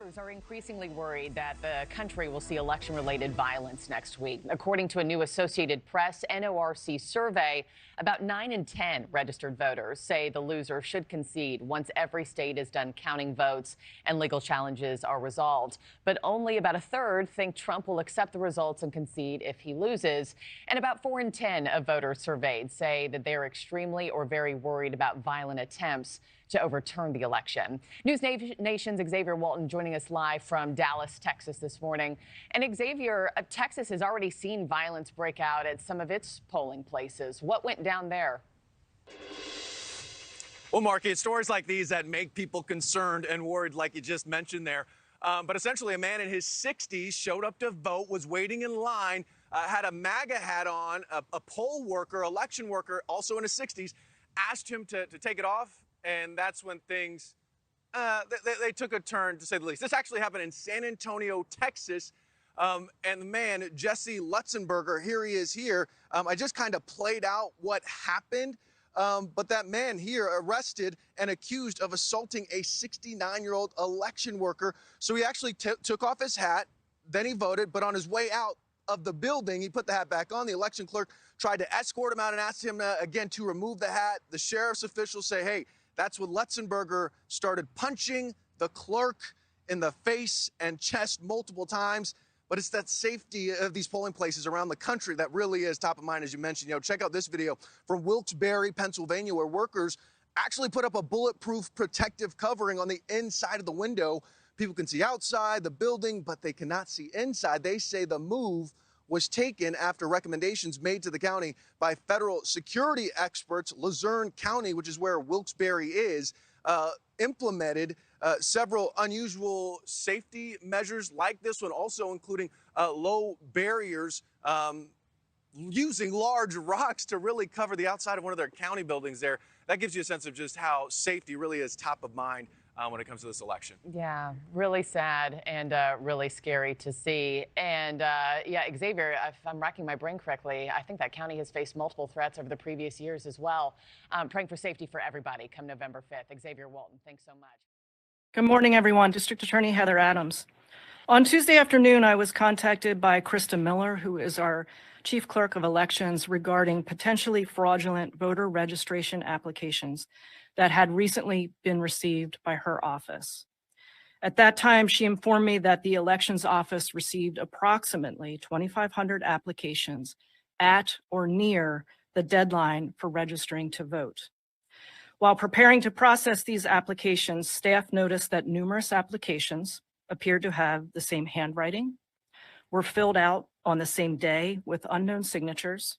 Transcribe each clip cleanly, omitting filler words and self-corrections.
Voters are increasingly worried that the country will see election-related violence next week. According to a new Associated Press NORC survey, about 9 in 10 registered voters say the loser should concede once every state is done counting votes and legal challenges are resolved. But only about a third think Trump will accept the results and concede if he loses. And about 4 in 10 of voters surveyed say that they're extremely or very worried about violent attempts to overturn the election. News Nation's Xavier Walton joining us live from Dallas, Texas this morning. And Xavier, Texas has already seen violence break out at some of its polling places. What went down there? Well, Marky, it's stories like these that make people concerned and worried, like you just mentioned there. But essentially, a man in his 60s showed up to vote, was waiting in line, had a MAGA hat on, a poll worker, election worker, also in his 60s, asked him to take it off. And that's when things, they took a turn, to say the least. This actually happened in San Antonio, Texas. And the man, Jesse Lutzenberger, here he is here. I just kind of played out what happened. But that man here arrested and accused of assaulting a 69-year-old election worker. So he actually took off his hat, then he voted, but on his way out of the building, he put the hat back on. The election clerk tried to escort him out and asked him again to remove the hat. The sheriff's officials say, hey, that's when Lutzenberger started punching the clerk in the face and chest multiple times. But it's that safety of these polling places around the country that really is top of mind, as you mentioned. You know, check out this video from Wilkes-Barre, Pennsylvania, where workers actually put up a bulletproof protective covering on the inside of the window. People can see outside the building, but they cannot see inside. They say the move was taken after recommendations made to the county by federal security experts. Luzerne County, which is where Wilkes-Barre is, implemented several unusual safety measures like this one, also including low barriers, using large rocks to really cover the outside of one of their county buildings there. That gives you a sense of just how safety really is top of mind when it comes to this election. Yeah, really sad and really scary to see. And yeah, Xavier, if I'm racking my brain correctly, I think that county has faced multiple threats over the previous years as well. Praying for safety for everybody come November 5th. Xavier Walton, thanks so much. Good morning, everyone. District Attorney Heather Adams. On Tuesday afternoon, I was contacted by Krista Miller, who is our Chief Clerk of Elections, regarding potentially fraudulent voter registration applications that had recently been received by her office. At that time, she informed me that the Elections Office received approximately 2,500 applications at or near the deadline for registering to vote. While preparing to process these applications, staff noticed that numerous applications appeared to have the same handwriting, were filled out on the same day with unknown signatures,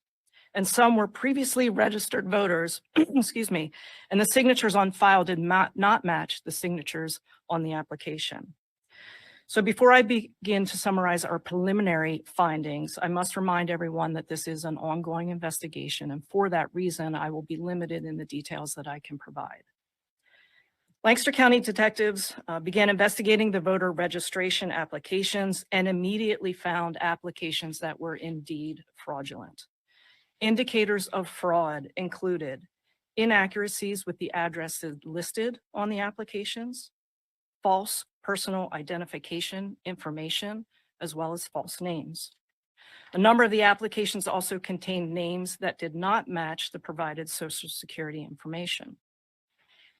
and some were previously registered voters, excuse me, and the signatures on file did not match the signatures on the application. So before I begin to summarize our preliminary findings, I must remind everyone that this is an ongoing investigation, and for that reason, I will be limited in the details that I can provide. Lancaster County detectives began investigating the voter registration applications and immediately found applications that were indeed fraudulent. Indicators of fraud included inaccuracies with the addresses listed on the applications, false personal identification information, as well as false names. A number of the applications also contained names that did not match the provided Social Security information.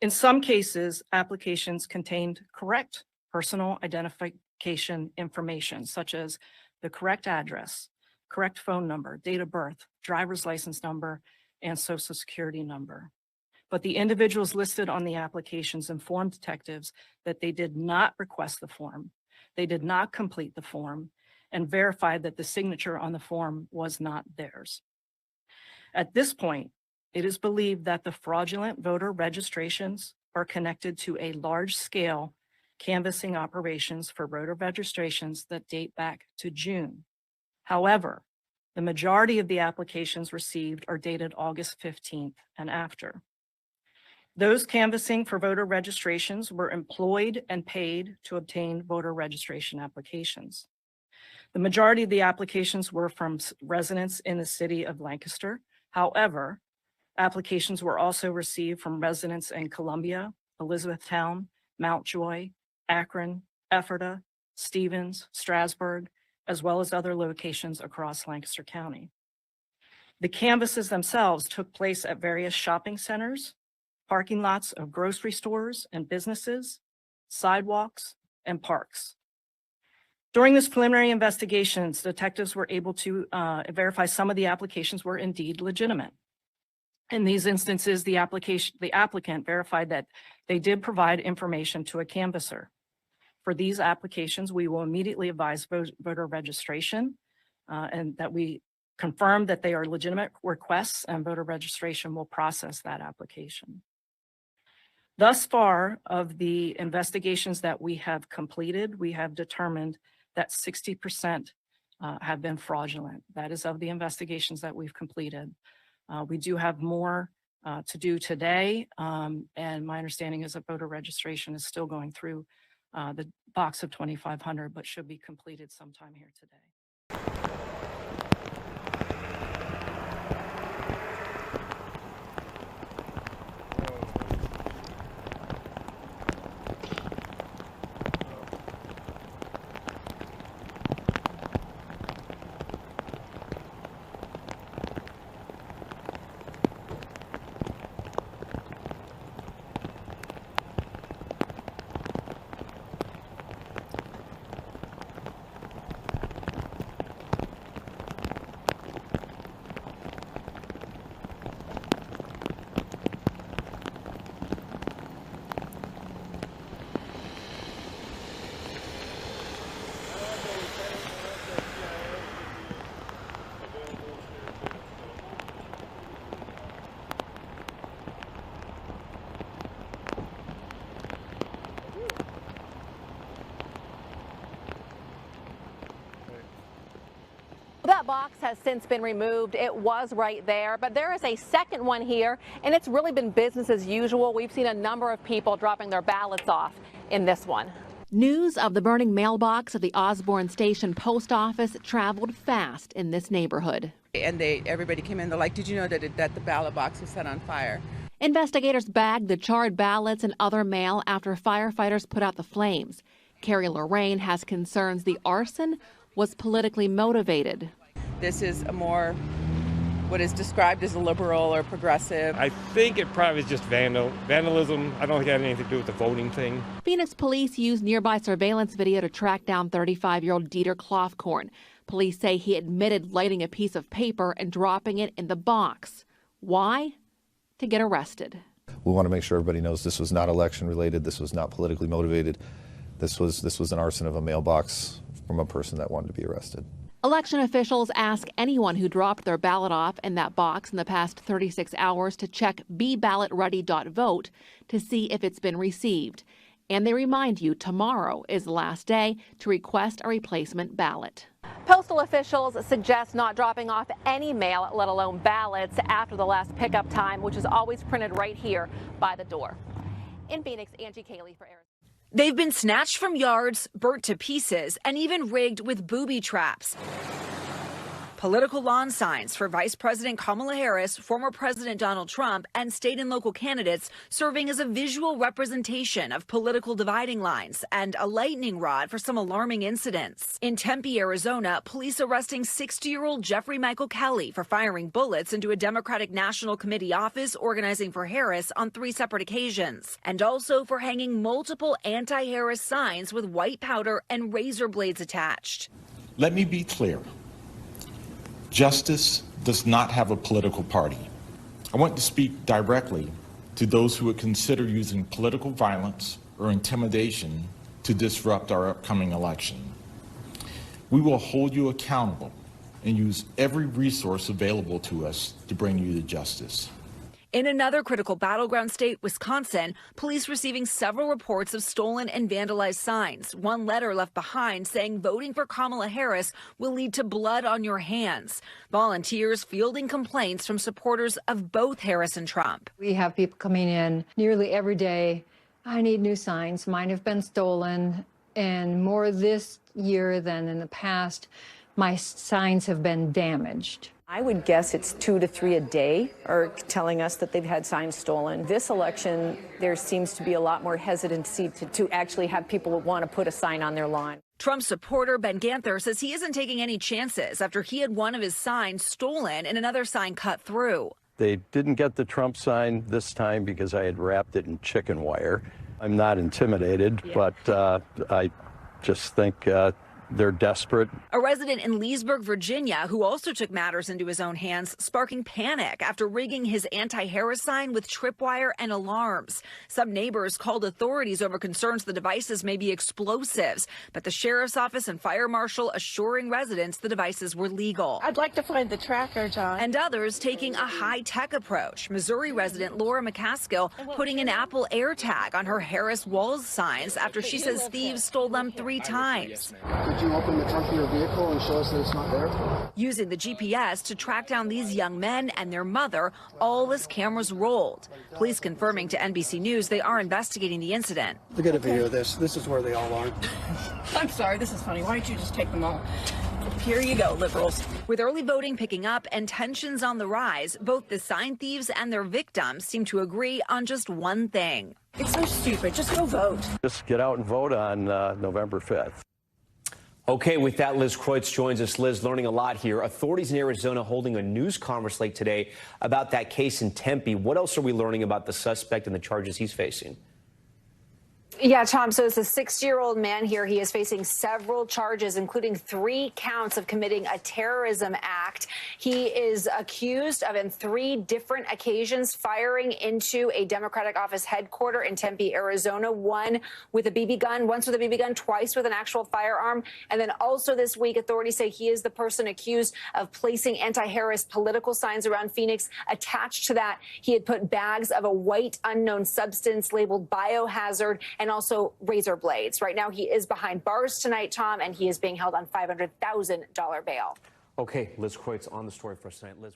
In some cases, applications contained correct personal identification information, such as the correct address, correct phone number, date of birth, driver's license number, and Social Security number. But the individuals listed on the applications informed detectives that they did not request the form, they did not complete the form, and verified that the signature on the form was not theirs. At this point, it is believed that the fraudulent voter registrations are connected to a large-scale canvassing operations for voter registrations that date back to June. However, the majority of the applications received are dated August 15th and after. Those canvassing for voter registrations were employed and paid to obtain voter registration applications. The majority of the applications were from residents in the city of Lancaster. However, applications were also received from residents in Columbia, Elizabethtown, Mount Joy, Akron, Ephrata, Stevens, Strasburg, as well as other locations across Lancaster County. The canvasses themselves took place at various shopping centers, parking lots of grocery stores and businesses, sidewalks, and parks. During this preliminary investigations, detectives were able to verify some of the applications were indeed legitimate. In these instances, the applicant verified that they did provide information to a canvasser. For these applications, we will immediately advise voter registration and that we confirm that they are legitimate requests, and voter registration will process that application. Thus far, of the investigations that we have completed, we have determined that 60% have been fraudulent. That is of the investigations that we've completed. We do have more to do today, and my understanding is that voter registration is still going through the box of 2,500, but should be completed sometime here today. That box has since been removed. It was right there, but there is a second one here, and it's really been business as usual. We've seen a number of people dropping their ballots off in this one. News of the burning mailbox at the Osborne Station Post Office traveled fast in this neighborhood. And everybody came in, they're like, did you know that the ballot box was set on fire? Investigators bagged the charred ballots and other mail after firefighters put out the flames. Carrie Lorraine has concerns the arson was politically motivated. This is a more what is described as a liberal or progressive. I think it probably is just vandalism. I don't think it had anything to do with the voting thing. Phoenix police used nearby surveillance video to track down 35-year-old Dieter Kloffkorn. Police say he admitted lighting a piece of paper and dropping it in the box. Why? To get arrested. We want to make sure everybody knows this was not election related. This was not politically motivated. This was an arson of a mailbox from a person that wanted to be arrested. Election officials ask anyone who dropped their ballot off in that box in the past 36 hours to check beballotready.vote to see if it's been received. And they remind you tomorrow is the last day to request a replacement ballot. Postal officials suggest not dropping off any mail, let alone ballots, after the last pickup time, which is always printed right here by the door. In Phoenix, Angie Cayley for Arizona. They've been snatched from yards, burnt to pieces, and even rigged with booby traps. Political lawn signs for Vice President Kamala Harris, former President Donald Trump, and state and local candidates serving as a visual representation of political dividing lines, and a lightning rod for some alarming incidents. In Tempe, Arizona, police arresting 60-year-old Jeffrey Michael Kelly for firing bullets into a Democratic National Committee office organizing for Harris on 3 separate occasions, and also for hanging multiple anti-Harris signs with white powder and razor blades attached. Let me be clear. Justice does not have a political party. I want to speak directly to those who would consider using political violence or intimidation to disrupt our upcoming election. We will hold you accountable and use every resource available to us to bring you to justice. In another critical battleground state, Wisconsin, police receiving several reports of stolen and vandalized signs. One letter left behind saying voting for Kamala Harris will lead to blood on your hands. Volunteers fielding complaints from supporters of both Harris and Trump. We have people coming in nearly every day. I need new signs. Mine have been stolen, and more this year than in the past. My signs have been damaged. I would guess it's 2 to 3 a day are telling us that they've had signs stolen. This election, there seems to be a lot more hesitancy to actually have people want to put a sign on their lawn. Trump supporter Ben Ganther says he isn't taking any chances after he had one of his signs stolen and another sign cut through. They didn't get the Trump sign this time because I had wrapped it in chicken wire. I'm not intimidated, but I just think they're desperate. A resident in Leesburg, Virginia, who also took matters into his own hands, sparking panic after rigging his anti-Harris sign with tripwire and alarms. Some neighbors called authorities over concerns the devices may be explosives, but the sheriff's office and fire marshal assuring residents the devices were legal. I'd like to find the tracker, John. And others taking a high-tech approach. Missouri resident Laura McCaskill putting an Apple AirTag on her Harris Walls signs after she says thieves stole them 3 times. Could you open the trunk of your vehicle and show us that it's not there? Using the GPS to track down these young men and their mother, all as cameras rolled. Police confirming to NBC News they are investigating the incident. Look at a video of this. This is where they all are. I'm sorry, this is funny. Why don't you just take them all? Here you go, liberals. With early voting picking up and tensions on the rise, both the sign thieves and their victims seem to agree on just one thing. It's so stupid. Just go vote. Just get out and vote on November 5th. Okay, with that, Liz Kreutz joins us. Liz, learning a lot here. Authorities in Arizona holding a news conference late today about that case in Tempe. What else are we learning about the suspect and the charges he's facing? Yeah, Tom, so it's a 6-year-old man here. He is facing several charges, including 3 counts of committing a terrorism act. He is accused of, in 3 different occasions, firing into a Democratic office headquarters in Tempe, Arizona, one with a BB gun, once with a BB gun, twice with an actual firearm. And then also this week, authorities say he is the person accused of placing anti-Harris political signs around Phoenix. Attached to that, he had put bags of a white unknown substance labeled biohazard and also razor blades. Right now, he is behind bars tonight, Tom, and he is being held on $500,000 bail. Okay, Liz Kreutz on the story for us tonight. Liz,